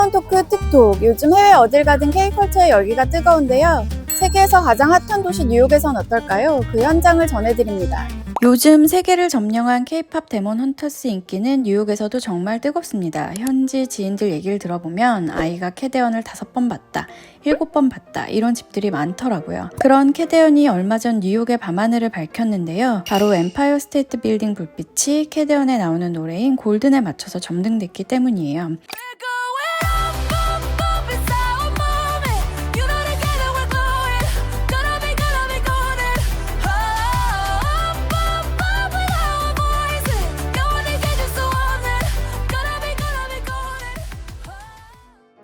뜨거운 토크 틱톡. 요즘 해외 어딜 가든 K컬처의 열기가 뜨거운데요. 세계에서 가장 핫한 도시 뉴욕에선 어떨까요? 그 현장을 전해드립니다. 요즘 세계를 점령한 K-팝 데몬 헌터스 인기는 뉴욕에서도 정말 뜨겁습니다. 현지 지인들 얘기를 들어보면 아이가 캐대언을 5번 봤다, 7번 봤다 이런 집들이 많더라고요. 그런 캐대언이 얼마 전 뉴욕의 밤하늘을 밝혔는데요. 바로 엠파이어 스테이트 빌딩 불빛이 캐대언에 나오는 노래인 골든에 맞춰서 점등됐기 때문이에요.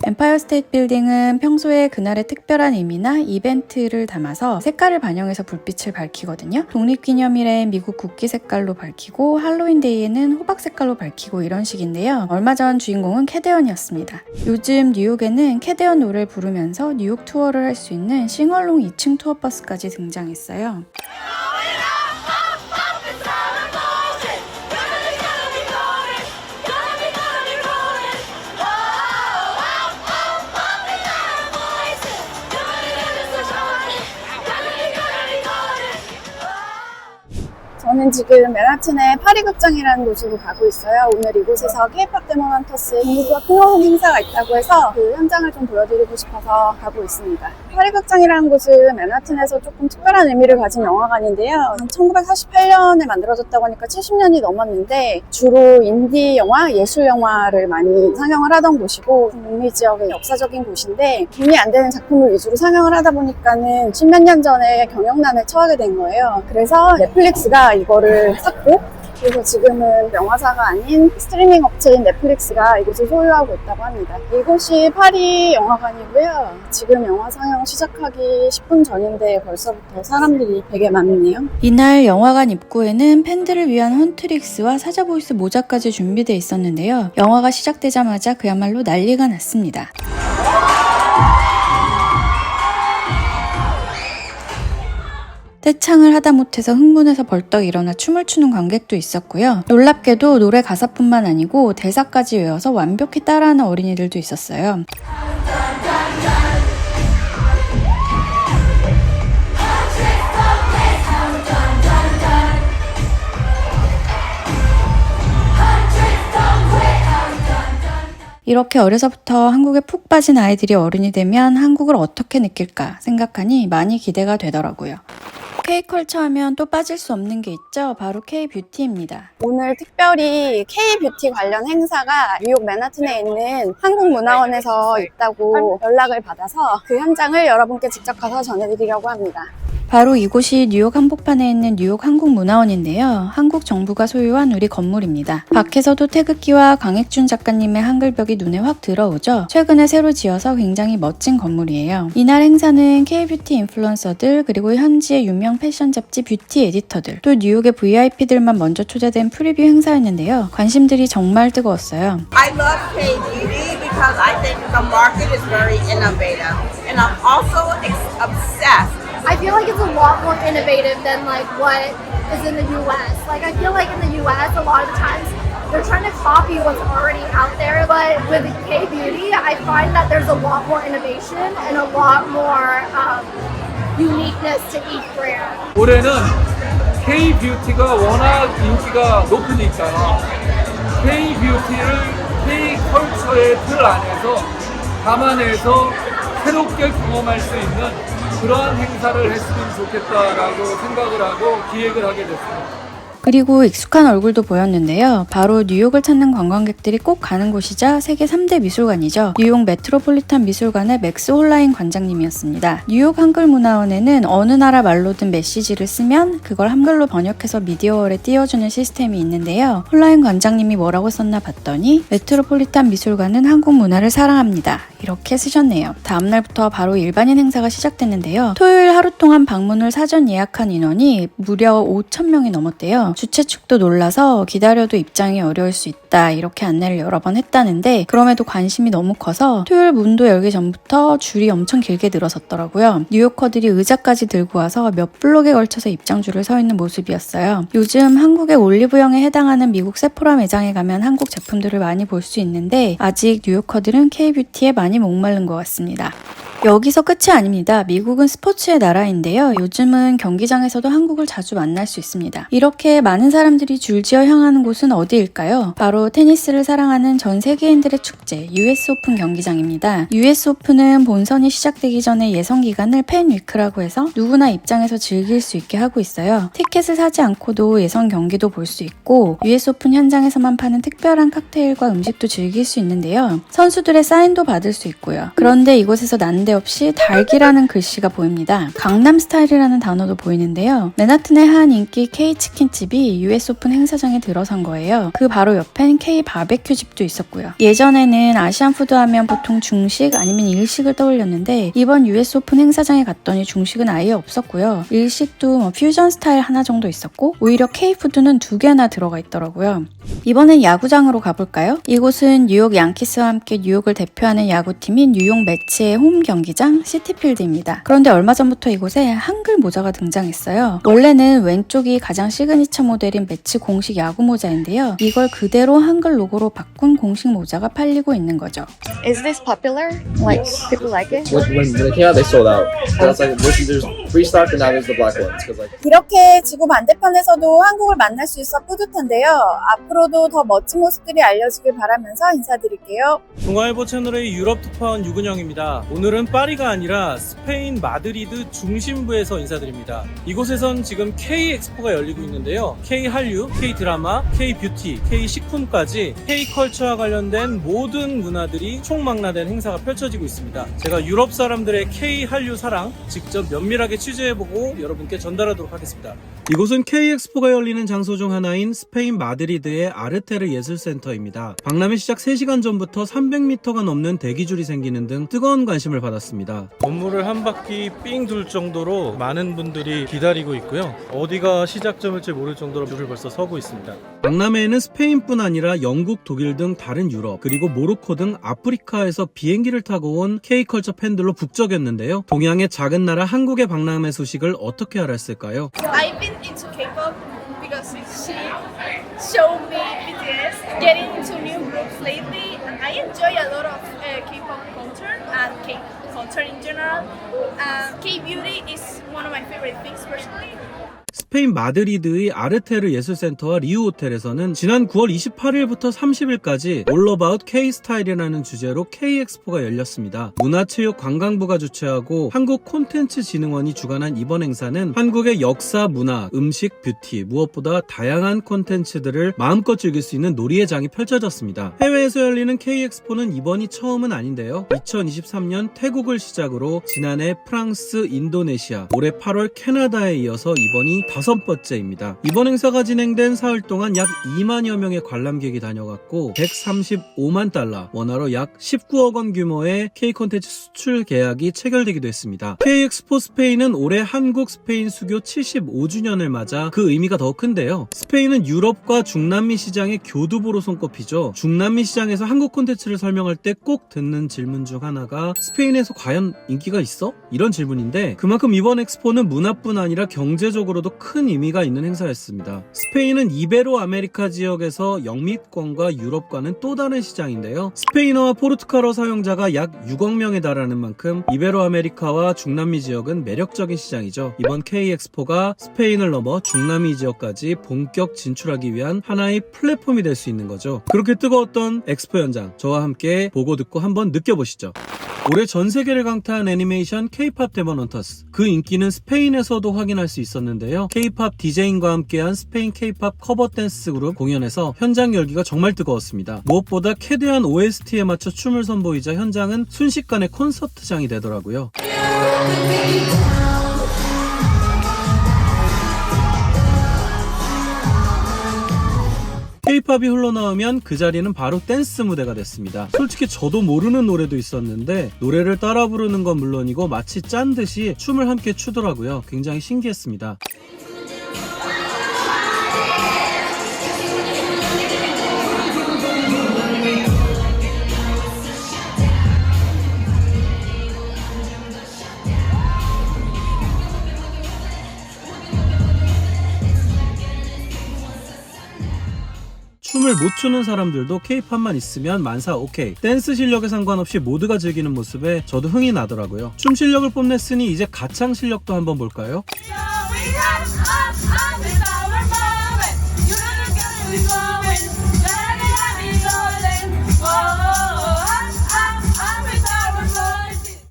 엠파이어 스테이트 빌딩은 평소에 그날의 특별한 의미나 이벤트를 담아서 색깔을 반영해서 불빛을 밝히거든요. 독립기념일에 미국 국기 색깔로 밝히고 할로윈데이에는 호박 색깔로 밝히고 이런 식인데요. 얼마 전 주인공은 캐대언이었습니다. 요즘 뉴욕에는 캐대언 노래를 부르면서 뉴욕 투어를 할 수 있는 싱얼롱 2층 투어버스까지 등장했어요. 저는 지금 맨하튼의 파리극장이라는 곳으로 가고 있어요. 오늘 이곳에서 K-팝 데몬 헌터스 공부가 큰 행사가 있다고 해서 그 현장을 좀 보여드리고 싶어서 가고 있습니다. 파리극장이라는 곳은 맨하튼에서 조금 특별한 의미를 가진 영화관인데요. 1948년에 만들어졌다고 하니까 70년이 넘었는데 주로 인디 영화, 예술 영화를 많이 상영을 하던 곳이고 북미 지역의 역사적인 곳인데 돈이 안 되는 작품을 위주로 상영을 하다 보니까는 10몇 년 전에 경영난에 처하게 된 거예요. 그래서 넷플릭스가 이거를 샀고, 그래서 지금은 영화사가 아닌 스트리밍 업체인 넷플릭스가 이곳을 소유하고 있다고 합니다. 이곳이 파리 영화관이고요. 지금 영화 상영 시작하기 10분 전인데 벌써부터 사람들이 되게 많네요. 이날 영화관 입구에는 팬들을 위한 헌트릭스와 사자보이스 모자까지 준비되어 있었는데요. 영화가 시작되자마자 그야말로 난리가 났습니다. 떼창을 하다못해서 흥분해서 벌떡 일어나 춤을 추는 관객도 있었고요. 놀랍게도 노래 가사뿐만 아니고 대사까지 외워서 완벽히 따라하는 어린이들도 있었어요. 이렇게 어려서부터 한국에 푹 빠진 아이들이 어른이 되면 한국을 어떻게 느낄까 생각하니 많이 기대가 되더라고요. K컬처 하면 또 빠질 수 없는 게 있죠. 바로 K뷰티입니다. 오늘 특별히 K뷰티 관련 행사가 뉴욕 맨하튼에 있는 한국문화원에서 있다고 연락을 받아서 그 현장을 여러분께 직접 가서 전해드리려고 합니다. 바로 이곳이 뉴욕 한복판에 있는 뉴욕 한국문화원인데요. 한국 정부가 소유한 우리 건물입니다. 밖에서도 태극기와 강익준 작가님의 한글벽이 눈에 확 들어오죠. 최근에 새로 지어서 굉장히 멋진 건물이에요. 이날 행사는 K뷰티 인플루언서들 그리고 현지의 유명 패션 잡지 뷰티 에디터들 또 뉴욕의 VIP들만 먼저 초대된 프리뷰 행사였는데요. 관심들이 정말 뜨거웠어요. I love K-beauty because I think the market is very innovative and I'm also obsessed. I feel like it's a lot more innovative than like what is in the US. Like I feel like in the US a lot of the times they're trying to copy what's already out there, but with K-beauty I find that there's a lot more innovation and a lot more uniqueness to each brand. 올해는 K-뷰티가 워낙 인기가 높으니까 K-뷰티를 K-컬처의 틀 안에서 감안해서 새롭게 경험할 수 있는 그러한 행사를 했으면 좋겠다라고 생각을 하고 기획을 하게 됐습니다. 그리고 익숙한 얼굴도 보였는데요. 바로 뉴욕을 찾는 관광객들이 꼭 가는 곳이자 세계 3대 미술관이죠. 뉴욕 메트로폴리탄 미술관의 맥스 홀라인 관장님이었습니다. 뉴욕 한글문화원에는 어느 나라 말로든 메시지를 쓰면 그걸 한글로 번역해서 미디어월에 띄워주는 시스템이 있는데요. 홀라인 관장님이 뭐라고 썼나 봤더니 메트로폴리탄 미술관은 한국 문화를 사랑합니다. 이렇게 쓰셨네요. 다음날부터 바로 일반인 행사가 시작됐는데요. 토요일 하루 동안 방문을 사전 예약한 인원이 무려 5,000명이 넘었대요. 있는데요. 주최 측도 놀라서 기다려도 입장이 어려울 수 있다 이렇게 안내를 여러 번 했다는데 그럼에도 관심이 너무 커서 토요일 문도 열기 전부터 줄이 엄청 길게 늘어섰더라고요. 뉴요커들이 의자까지 들고 와서 몇 블록에 걸쳐서 입장줄을 서 있는 모습이었어요. 요즘 한국의 올리브영에 해당하는 미국 세포라 매장에 가면 한국 제품들을 많이 볼 수 있는데 아직 뉴요커들은 K-뷰티에 많이 목마른 것 같습니다. 여기서 끝이 아닙니다. 미국은 스포츠의 나라인데요. 요즘은 경기장에서도 한국을 자주 만날 수 있습니다. 이렇게 많은 사람들이 줄지어 향하는 곳은 어디일까요? 바로 테니스를 사랑하는 전 세계인들의 축제, US 오픈 경기장입니다. US 오픈은 본선이 시작되기 전에 예선 기간을 팬위크라고 해서 누구나 입장해서 즐길 수 있게 하고 있어요. 티켓을 사지 않고도 예선 경기도 볼 수 있고 US 오픈 현장에서만 파는 특별한 칵테일과 음식도 즐길 수 있는데요. 선수들의 사인도 받을 수 있고요. 그런데 이곳에서 난데없이 닭이라는 글씨가 보입니다. 강남 스타일이라는 단어도 보이는데요. 맨하튼의 한 인기 K치킨집이 US 오픈 행사장에 들어선 거예요. 그 바로 옆엔 K-바베큐 집도 있었고요. 예전에는 아시안 푸드 하면 보통 중식 아니면 일식을 떠올렸는데 이번 US 오픈 행사장에 갔더니 중식은 아예 없었고요. 일식도 퓨전 스타일 하나 정도 있었고 오히려 K-푸드는 2개나 들어가 있더라고요. 이번엔 야구장으로 가볼까요? 이곳은 뉴욕 양키스와 함께 뉴욕을 대표하는 야구팀인 뉴욕 매츠의 홈 경기장 시티필드입니다. 그런데 얼마 전부터 이곳에 한글 모자가 등장했어요. 원래는 왼쪽이 가장 시그니처 모델인 매츠 공식 야구 모자인데요. 이걸 그대로 한글 로고로 바꾼 공식 모자가 팔리고 있는 거죠. Is this popular? Like people like it? When they came out, they sold out. That's like there's restock and now there's the black ones. Cause like 이렇게 지구 반대편에서도 한국을 만날 수 있어 뿌듯한데요. 앞으로도 더 멋진 모습들이 알려지길 바라면서 인사드릴게요. 동아일보 채널의 유럽 특파원 유근영입니다. 오늘은 파리가 아니라 스페인 마드리드 중심부에서 인사드립니다. 이곳에선 지금 K-엑스포가 열리고 있는데요. K-한류, K-드라마, K-뷰티, K-식품까지 K-컬처와 관련된 모든 문화들이 총망라된 행사가 펼쳐지고 있습니다. 제가 유럽 사람들의 K-한류 사랑 직접 면밀하게 취재해보고 여러분께 전달하도록 하겠습니다. 이곳은 K-엑스포가 열리는 장소 중 하나인 스페인 마드리드의 아르테르 예술센터입니다. 박람회 시작 3시간 전부터 300m가 넘는 대기줄이 생기는 등 뜨거운 관심을 받았습니다. 건물을 한 바퀴 삥 둘 정도로 많은 분들이 기다리고 있고요. 어디가 시작점일지 모를 정도로 줄을 벌써 서고 있습니다. 박람회에는 스페인뿐 아니라 영국, 독일 등 다른 유럽, 그리고 모로코 등 아프리카에서 비행기를 타고 온 K-컬처 팬들로 북적였는데요. 동양의 작은 나라 한국의 박람회 소식을 어떻게 알았을까요? I've been into K-pop because she showed me BTS getting into new groups lately, and I enjoy a lot of K-pop culture and K-culture in general. K-beauty is one of my favorite things personally. 스페인 마드리드의 아르테르 예술센터와 리우 호텔에서는 지난 9월 28일부터 30일까지 All About K-스타일이라는 주제로 K-엑스포가 열렸습니다. 문화체육관광부가 주최하고 한국콘텐츠진흥원이 주관한 이번 행사는 한국의 역사, 문화, 음식, 뷰티, 무엇보다 다양한 콘텐츠들을 마음껏 즐길 수 있는 놀이의 장이 펼쳐졌습니다. 해외에서 열리는 K-엑스포는 이번이 처음은 아닌데요. 2023년 태국을 시작으로 지난해 프랑스, 인도네시아, 올해 8월 캐나다에 이어서 이번이 5번째입니다. 이번 행사가 진행된 사흘 동안 약 2만여 명의 관람객이 다녀갔고 135만 달러, 원화로 약 19억 원 규모의 K-콘텐츠 수출 계약이 체결되기도 했습니다. K-엑스포 스페인은 올해 한국 스페인 수교 75주년을 맞아 그 의미가 더 큰데요. 스페인은 유럽과 중남미 시장의 교두보로 손꼽히죠. 중남미 시장에서 한국 콘텐츠를 설명할 때 꼭 듣는 질문 중 하나가 스페인에서 과연 인기가 있어? 이런 질문인데 그만큼 이번 엑스포는 문화뿐 아니라 경제적으로도 큰 의미가 있는 행사였습니다. 스페인은 이베로 아메리카 지역에서 영미권과 유럽과는 또 다른 시장인데요. 스페인어와 포르투갈어 사용자가 약 6억 명에 달하는 만큼 이베로 아메리카와 중남미 지역은 매력적인 시장이죠. 이번 K-엑스포가 스페인을 넘어 중남미 지역까지 본격 진출하기 위한 하나의 플랫폼이 될 수 있는 거죠. 그렇게 뜨거웠던 엑스포 현장, 저와 함께 보고 듣고 한번 느껴보시죠. 올해 전 세계를 강타한 애니메이션 K-팝 데몬 헌터스. 그 인기는 스페인에서도 확인할 수 있었는데요. K-팝 디제잉과 함께한 스페인 K-팝 커버 댄스 그룹 공연에서 현장 열기가 정말 뜨거웠습니다. 무엇보다 캐대한 OST에 맞춰 춤을 선보이자 현장은 순식간에 콘서트장이 되더라고요. K-팝이 흘러나오면 그 자리는 바로 댄스 무대가 됐습니다. 솔직히 저도 모르는 노래도 있었는데 노래를 따라 부르는 건 물론이고 마치 짠 듯이 춤을 함께 추더라고요. 굉장히 신기했습니다. 춤을 못 추는 사람들도 K-팝만 있으면 만사 오케이. 댄스 실력에 상관없이 모두가 즐기는 모습에 저도 흥이 나더라고요. 춤 실력을 뽐냈으니 이제 가창 실력도 한번 볼까요?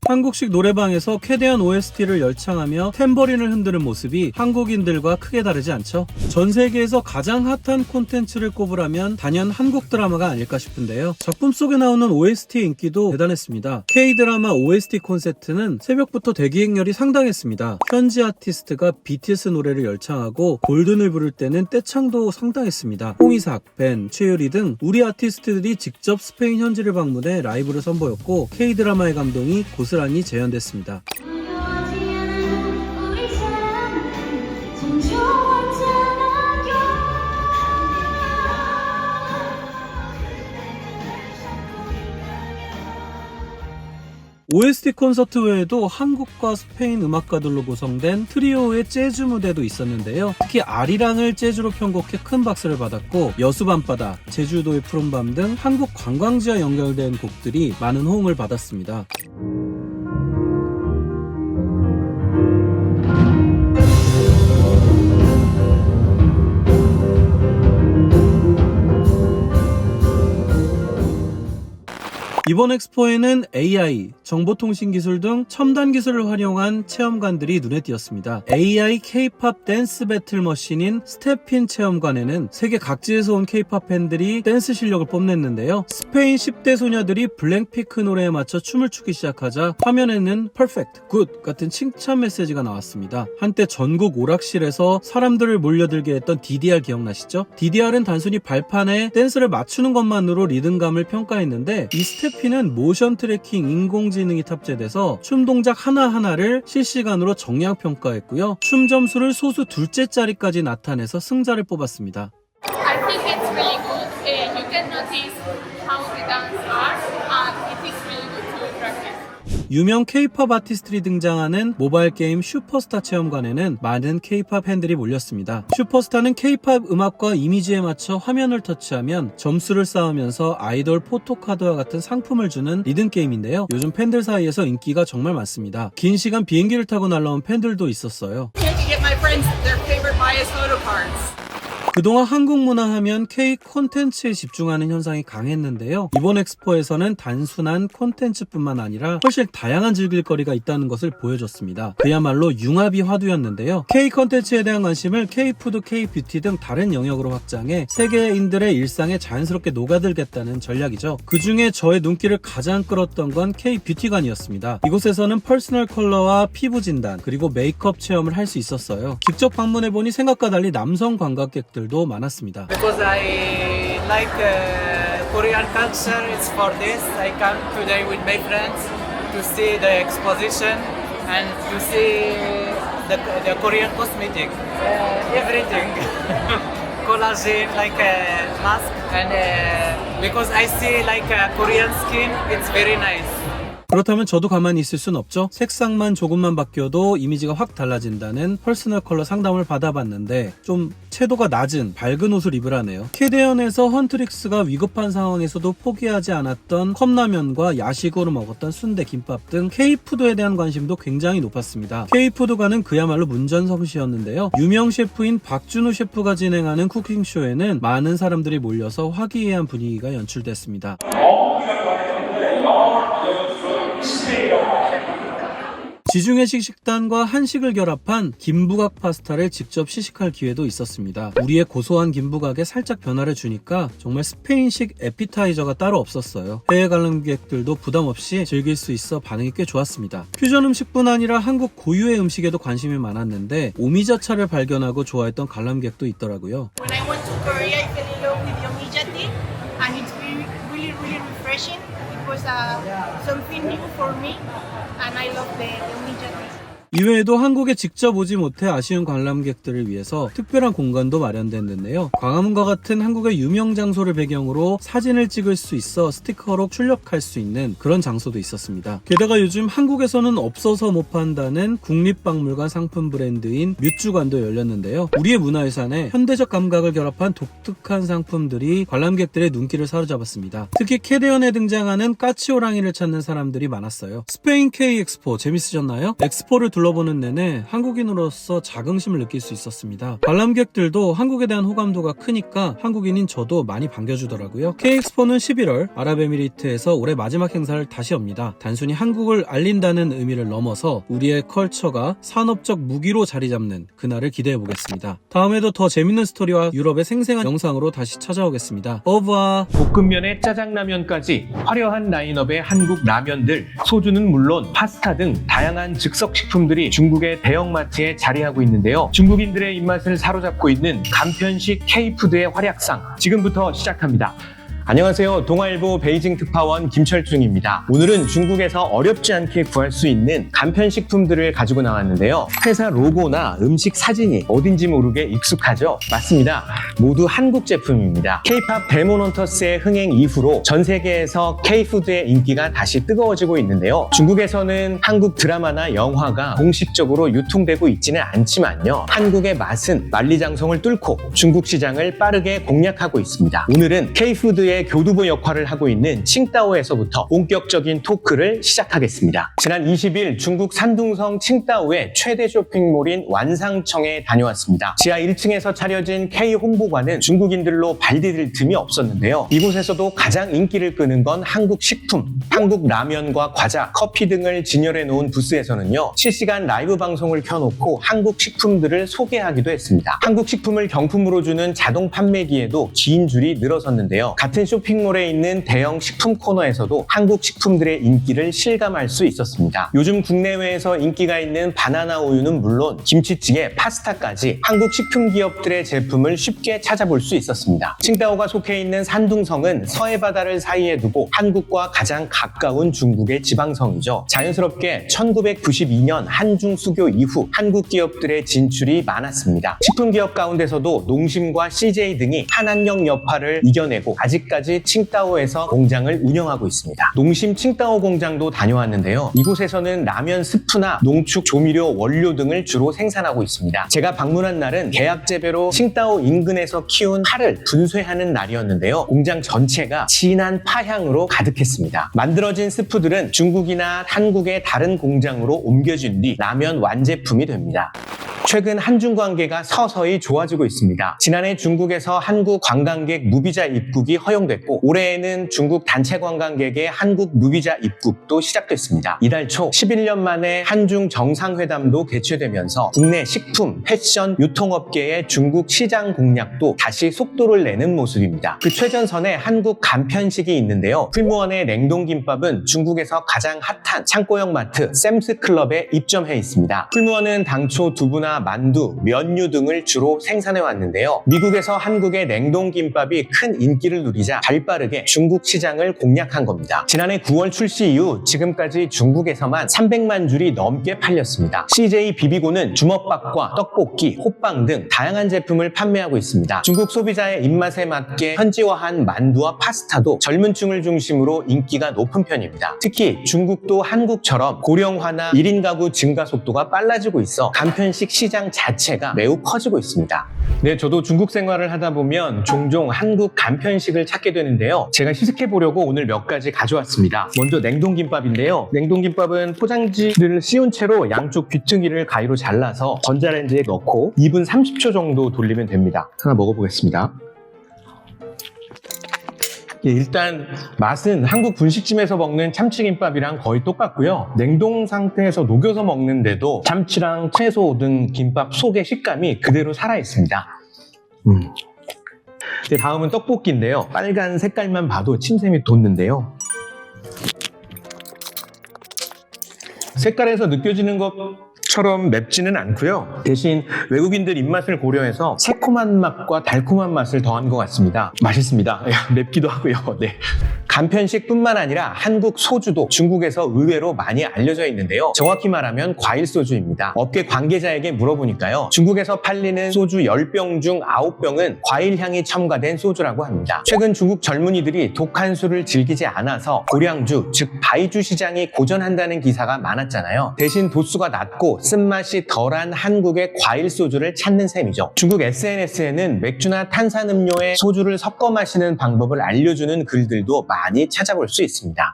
한국식 노래방에서 쾌대한 OST를 열창하며 탬버린을 흔드는 모습이 한국인들과 크게 다르지 않죠? 전 세계에서 가장 핫한 콘텐츠를 꼽으라면 단연 한국 드라마가 아닐까 싶은데요. 작품 속에 나오는 OST의 인기도 대단했습니다. K-드라마 OST 콘서트는 새벽부터 대기 행렬이 상당했습니다. 현지 아티스트가 BTS 노래를 열창하고 골든을 부를 때는 떼창도 상당했습니다. 홍이삭, 벤, 최유리 등 우리 아티스트들이 직접 스페인 현지를 방문해 라이브를 선보였고 K-드라마의 감동이 고스란히 재현됐습니다. OST 콘서트 외에도 한국과 스페인 음악가들로 구성된 트리오의 재즈 무대도 있었는데요. 특히 아리랑을 재즈로 편곡해 큰 박수를 받았고 여수 밤바다, 제주도의 푸른밤 등 한국 관광지와 연결된 곡들이 많은 호응을 받았습니다. 이번 엑스포에는 AI, 정보통신기술 등 첨단 기술을 활용한 체험관들이 눈에 띄었습니다. AI K-팝 댄스 배틀 머신인 스텝핀 체험관에는 세계 각지에서 온 K-팝 팬들이 댄스 실력을 뽐냈는데요. 스페인 10대 소녀들이 블랙핑크 노래에 맞춰 춤을 추기 시작하자 화면에는 perfect, good 같은 칭찬 메시지가 나왔습니다. 한때 전국 오락실에서 사람들을 몰려들게 했던 DDR 기억나시죠? DDR은 단순히 발판에 댄스를 맞추는 것만으로 리듬감을 평가했는데 이 스텝핀은 모션 트래킹 인공지능이 탑재돼서 춤 동작 하나하나를 실시간으로 정량 평가했고요. 춤 점수를 소수 둘째 자리까지 나타내서 승자를 뽑았습니다. I think it's really good. You can notice how the dance are, and it is really good to practice. 유명 K-팝 아티스트들이 등장하는 모바일 게임 슈퍼스타 체험관에는 많은 K-팝 팬들이 몰렸습니다. 슈퍼스타는 K-팝 음악과 이미지에 맞춰 화면을 터치하면 점수를 쌓으면서 아이돌 포토카드와 같은 상품을 주는 리듬 게임인데요. 요즘 팬들 사이에서 인기가 정말 많습니다. 긴 시간 비행기를 타고 날라온 팬들도 있었어요. I get my friends their favorite bias photo cards. 그동안 한국 문화 하면 K 콘텐츠에 집중하는 현상이 강했는데요. 이번 엑스포에서는 단순한 콘텐츠뿐만 아니라 훨씬 다양한 즐길거리가 있다는 것을 보여줬습니다. 그야말로 융합이 화두였는데요. K 콘텐츠에 대한 관심을 K-푸드, K-뷰티 등 다른 영역으로 확장해 세계인들의 일상에 자연스럽게 녹아들겠다는 전략이죠. 그 중에 저의 눈길을 가장 끌었던 건 K-뷰티관이었습니다. 이곳에서는 퍼스널 컬러와 피부 진단, 그리고 메이크업 체험을 할 수 있었어요. 직접 방문해보니 생각과 달리 남성 관광객들 도 많았습니다. Because I like Korean culture, it's for this. I come today with my friends to see the exposition and to see the Korean cosmetic, everything. Collagen, like a mask, and because I see like Korean skin, it's very nice. 그렇다면 저도 가만히 있을 순 없죠. 색상만 조금만 바뀌어도 이미지가 확 달라진다는 퍼스널 컬러 상담을 받아봤는데 좀 채도가 낮은 밝은 옷을 입으라네요. 캐대언에서 헌트릭스가 위급한 상황에서도 포기하지 않았던 컵라면과 야식으로 먹었던 순대, 김밥 등 K-푸드에 대한 관심도 굉장히 높았습니다. K-푸드가는 그야말로 문전성시였는데요. 유명 셰프인 박준우 셰프가 진행하는 쿠킹쇼에는 많은 사람들이 몰려서 화기애애한 분위기가 연출됐습니다. 지중해식 식단과 한식을 결합한 김부각 파스타를 직접 시식할 기회도 있었습니다. 우리의 고소한 김부각에 살짝 변화를 주니까 정말 스페인식 에피타이저가 따로 없었어요. 해외 관람객들도 부담 없이 즐길 수 있어 반응이 꽤 좋았습니다. 퓨전 음식뿐 아니라 한국 고유의 음식에도 관심이 많았는데 오미자차를 발견하고 좋아했던 관람객도 있더라고요. When I went to Korea, I fell in love with the omija tea, and it's really refreshing. It was something new for me, and I love the omija tea. 이외에도 한국에 직접 오지 못해 아쉬운 관람객들을 위해서 특별한 공간도 마련됐는데요. 광화문과 같은 한국의 유명 장소를 배경으로 사진을 찍을 수 있어 스티커로 출력할 수 있는 그런 장소도 있었습니다. 게다가 요즘 한국에서는 없어서 못 판다는 국립박물관 상품 브랜드인 뮤주관도 열렸는데요. 우리의 문화유산에 현대적 감각을 결합한 독특한 상품들이 관람객들의 눈길을 사로잡았습니다. 특히 캐대언에 등장하는 까치호랑이를 찾는 사람들이 많았어요. 스페인 K-엑스포 재밌으셨나요? 엑스포를 둘러보는 내내 한국인으로서 자긍심을 느낄 수 있었습니다. 관람객들도 한국에 대한 호감도가 크니까 한국인인 저도 많이 반겨주더라고요. K-엑스포는 11월 아랍에미리트에서 올해 마지막 행사를 다시 엽니다. 단순히 한국을 알린다는 의미를 넘어서 우리의 컬처가 산업적 무기로 자리 잡는 그날을 기대해 보겠습니다. 다음에도 더 재밌는 스토리와 유럽의 생생한 영상으로 다시 찾아오겠습니다. 오브아. 볶음면에 짜장라면까지 화려한 라인업의 한국 라면들, 소주는 물론 파스타 등 다양한 즉석식품들이 중국의 대형마트에 자리하고 있는데요. 중국인들의 입맛을 사로잡고 있는 간편식 K푸드의 활약상 지금부터 시작합니다. 안녕하세요. 동아일보 베이징 특파원 김철중입니다. 오늘은 중국에서 어렵지 않게 구할 수 있는 간편식품들을 가지고 나왔는데요. 회사 로고나 음식 사진이 어딘지 모르게 익숙하죠? 맞습니다. 모두 한국 제품입니다. K-팝 데몬헌터스의 흥행 이후로 전 세계에서 K-푸드의 인기가 다시 뜨거워지고 있는데요. 중국에서는 한국 드라마나 영화가 공식적으로 유통되고 있지는 않지만요. 한국의 맛은 만리장성을 뚫고 중국 시장을 빠르게 공략하고 있습니다. 오늘은 K-푸드의 교두보 역할을 하고 있는 칭따오에서부터 본격적인 토크를 시작하겠습니다. 지난 20일 중국 산둥성 칭따오의 최대 쇼핑몰인 완상청에 다녀왔습니다. 지하 1층에서 차려진 K 홍보관은 중국인들로 발디딜 틈이 없었는데요. 이곳에서도 가장 인기를 끄는 건 한국 식품, 한국 라면과 과자, 커피 등을 진열해 놓은 부스에서는요. 실시간 라이브 방송을 켜놓고 한국 식품들을 소개하기도 했습니다. 한국 식품을 경품으로 주는 자동 판매기에도 긴 줄이 늘어섰는데요. 같은 쇼핑몰에 있는 대형 식품 코너에서도 한국 식품들의 인기를 실감할 수 있었습니다. 요즘 국내외에서 인기가 있는 바나나 우유는 물론 김치찌개, 파스타까지 한국 식품 기업들의 제품을 쉽게 찾아볼 수 있었습니다. 칭따오가 속해 있는 산둥성은 서해바다를 사이에 두고 한국과 가장 가까운 중국의 지방성이죠. 자연스럽게 1992년 한중 수교 이후 한국 기업들의 진출이 많았습니다. 식품 기업 가운데서도 농심과 CJ 등이 한한령 여파를 이겨내고 아직까지 칭따오에서 공장을 운영하고 있습니다. 농심 칭따오 공장도 다녀왔는데요. 이곳에서는 라면 스프나 농축 조미료 원료 등을 주로 생산하고 있습니다. 제가 방문한 날은 계약 재배로 칭따오 인근에서 키운 파를 분쇄하는 날이었는데요. 공장 전체가 진한 파향으로 가득했습니다. 만들어진 스프들은 중국이나 한국의 다른 공장으로 옮겨진 뒤 라면 완제품이 됩니다. 최근 한중 관계가 서서히 좋아지고 있습니다. 지난해 중국에서 한국 관광객 무비자 입국이 허용됐고 올해에는 중국 단체 관광객의 한국 무비자 입국도 시작됐습니다. 이달 초 11년 만에 한중 정상회담도 개최되면서 국내 식품, 패션, 유통업계의 중국 시장 공략도 다시 속도를 내는 모습입니다. 그 최전선에 한국 간편식이 있는데요. 풀무원의 냉동김밥은 중국에서 가장 핫한 창고형 마트 샘스클럽에 입점해 있습니다. 풀무원은 당초 두부나 만두, 면류 등을 주로 생산해 왔는데요. 미국에서 한국의 냉동김밥이 큰 인기를 누리자 발빠르게 중국 시장을 공략한 겁니다. 지난해 9월 출시 이후 지금까지 중국에서만 300만 줄이 넘게 팔렸습니다. CJ 비비고는 주먹밥과 떡볶이, 호빵 등 다양한 제품을 판매하고 있습니다. 중국 소비자의 입맛에 맞게 현지화한 만두와 파스타도 젊은 층을 중심으로 인기가 높은 편입니다. 특히 중국도 한국처럼 고령화나 1인 가구 증가 속도가 빨라지고 있어 간편식 시장 자체가 매우 커지고 있습니다. 네, 저도 중국 생활을 하다 보면 종종 한국 간편식을 찾게 되는데요. 제가 시식해 보려고 오늘 몇 가지 가져왔습니다. 먼저 냉동김밥인데요. 냉동김밥은 포장지를 씌운 채로 양쪽 귀퉁이를 가위로 잘라서 전자레인지에 넣고 2분 30초 정도 돌리면 됩니다. 하나 먹어보겠습니다. 일단 맛은 한국 분식집에서 먹는 참치김밥이랑 거의 똑같고요. 냉동 상태에서 녹여서 먹는데도 참치랑 채소 등 김밥 속의 식감이 그대로 살아있습니다. 다음은 떡볶이인데요. 빨간 색깔만 봐도 침샘이 돋는데요. 색깔에서 느껴지는 것처럼 맵지는 않고요. 대신 외국인들 입맛을 고려해서 새콤한 맛과 달콤한 맛을 더한 것 같습니다. 맛있습니다. 맵기도 하고요. 네. 간편식뿐만 아니라 한국 소주도 중국에서 의외로 많이 알려져 있는데요. 정확히 말하면 과일 소주입니다. 업계 관계자에게 물어보니까요. 중국에서 팔리는 소주 10병 중 9병은 과일 향이 첨가된 소주라고 합니다. 최근 중국 젊은이들이 독한 술을 즐기지 않아서 고량주, 즉 바이주 시장이 고전한다는 기사가 많았잖아요. 대신 도수가 낮고 쓴맛이 덜한 한국의 과일 소주를 찾는 셈이죠. 중국 SNS에는 맥주나 탄산음료에 소주를 섞어 마시는 방법을 알려주는 글들도 많이 찾아볼 수 있습니다.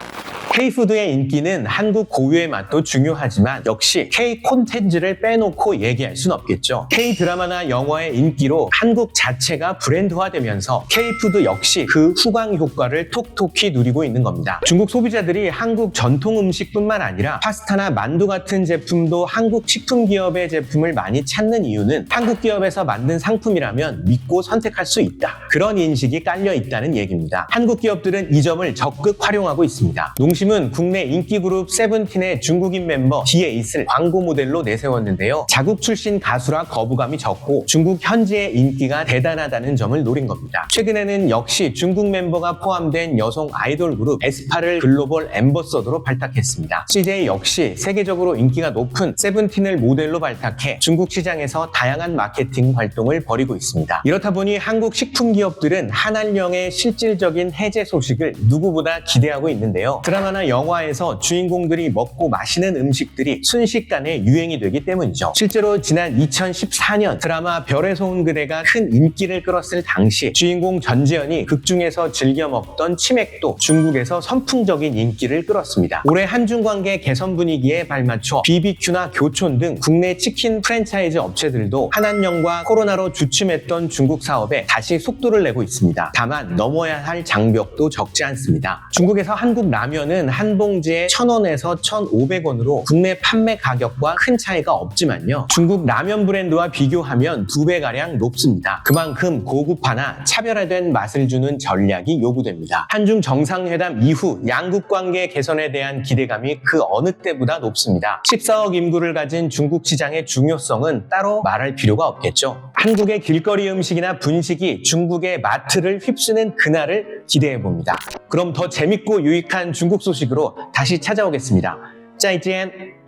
K푸드의 인기는 한국 고유의 맛도 중요하지만 역시 K 콘텐츠를 빼놓고 얘기할 순 없겠죠. K-드라마나 영화의 인기로 한국 자체가 브랜드화되면서 K푸드 역시 그 후광 효과를 톡톡히 누리고 있는 겁니다. 중국 소비자들이 한국 전통 음식뿐만 아니라 파스타나 만두 같은 제품도 한국 식품 기업의 제품을 많이 찾는 이유는 한국 기업에서 만든 상품이라면 믿고 선택할 수 있다. 그런 인식이 깔려 있다는 얘기입니다. 한국 기업들은 이 점을 적극 활용하고 있습니다. 농심은 국내 인기 그룹 세븐틴의 중국인 멤버 디에잇을 광고 모델로 내세웠는데요. 자국 출신 가수라 거부감이 적고 중국 현지의 인기가 대단하다는 점을 노린 겁니다. 최근에는 역시 중국 멤버가 포함된 여성 아이돌 그룹 에스파를 글로벌 앰버서더로 발탁했습니다. CJ 역시 세계적으로 인기가 높은 세븐틴을 모델로 발탁해 중국 시장에서 다양한 마케팅 활동을 벌이고 있습니다. 이렇다 보니 한국 식품 기업들은 한한령의 실질적인 해제 소식을 누구보다 기대하고 있는데요. 드라마나 영화에서 주인공들이 먹고 마시는 음식들이 순식간에 유행이 되기 때문이죠. 실제로 지난 2014년 드라마 별에서 온 그대가 큰 인기를 끌었을 당시 주인공 전지현이 극중에서 즐겨 먹던 치맥도 중국에서 선풍적인 인기를 끌었습니다. 올해 한중 관계 개선 분위기에 발맞춰 BBQ나 교촌 등 국내 치킨 프랜차이즈 업체들도 한한령과 코로나로 주춤했던 중국 사업에 다시 속도를 내고 있습니다. 다만 넘어야 할 장벽도 적지 않습니다. 중국에서 한국 라면은 한 봉지에 1,000원에서 1,500원으로 국내 판매 가격과 큰 차이가 없지만요. 중국 라면 브랜드와 비교하면 2배가량 높습니다. 그만큼 고급화나 차별화된 맛을 주는 전략이 요구됩니다. 한중 정상회담 이후 양국 관계 개선에 대한 기대감이 그 어느 때보다 높습니다. 14억 인구를 가진 중국 시장의 중요성은 따로 말할 필요가 없겠죠. 한국의 길거리 음식이나 분식이 중국의 마트를 휩쓰는 그날을 기대해봅니다. 그럼 더 재밌고 유익한 중국 소식으로 다시 찾아오겠습니다. 再见